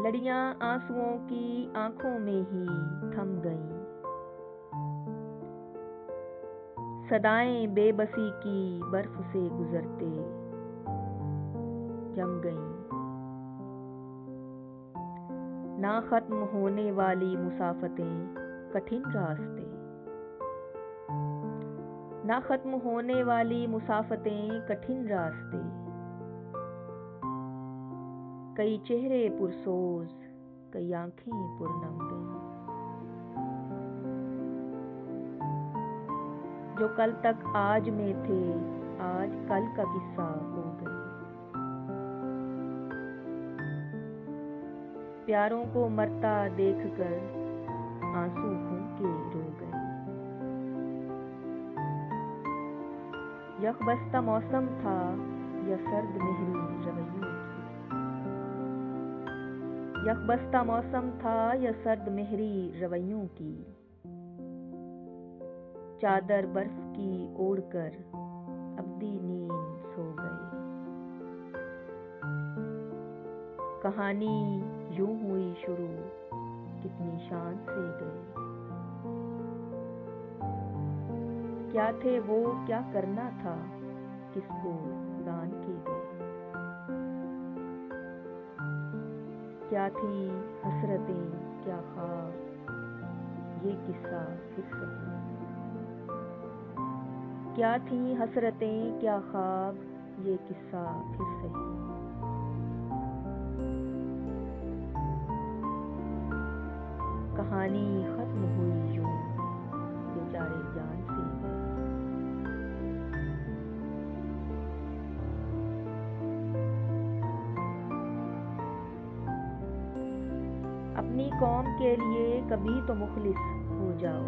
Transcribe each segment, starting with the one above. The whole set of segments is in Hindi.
लड़ियां आंसुओं की आंखों में ही थम गईं। सदाएं बेबसी की बर्फ से गुजरते जम गईं। ना खत्म होने वाली मुसाफतें, कठिन रास्ते, ना खत्म होने वाली मुसाफतें, कठिन रास्ते। कई चेहरे पुरसोज, कई आंखें पुरनम गईं। जो कल तक आज में थे, आज कल का किस्सा हो गए। प्यारों को मरता देखकर आंसू फूंके रो गए। यकबस्ता मौसम था या सर्द मेहरी रवैयों की। यकबस्ता मौसम था या सर्द मेहरी रवैयों की। चादर बर्फ की ओढ़कर अब्दी नींद सो गए। कहानी यूं हुई शुरू, कितनी शान से गए। क्या थे वो, क्या करना था, किसको दान के गए। क्या थी हसरतें, क्या ख्वाब, ये किस्सा फिर सही। क्या थी हसरतें, क्या ख्वाब, ये किस्सा फिर सही। कहानी खत्म हुई यूं, बेचारे जान से गए। अपनी कौम के लिए कभी तो मुखलिस हो जाओ।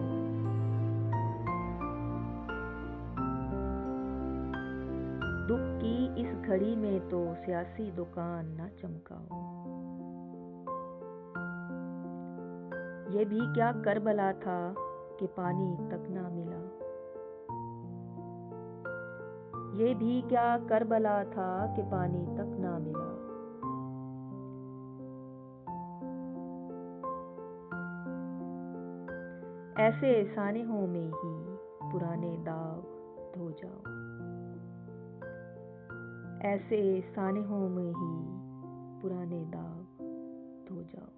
दुख की इस घड़ी में तो सियासी दुकान ना चमकाओ। ये भी क्या करबला था कि पानी तक ना मिला। ये भी क्या करबला था कि पानी तक ना मिला। ऐसे सानिहों में ही पुराने दाग धो जाओ। ऐसे सानिहों में ही पुराने दाग धो जाओ।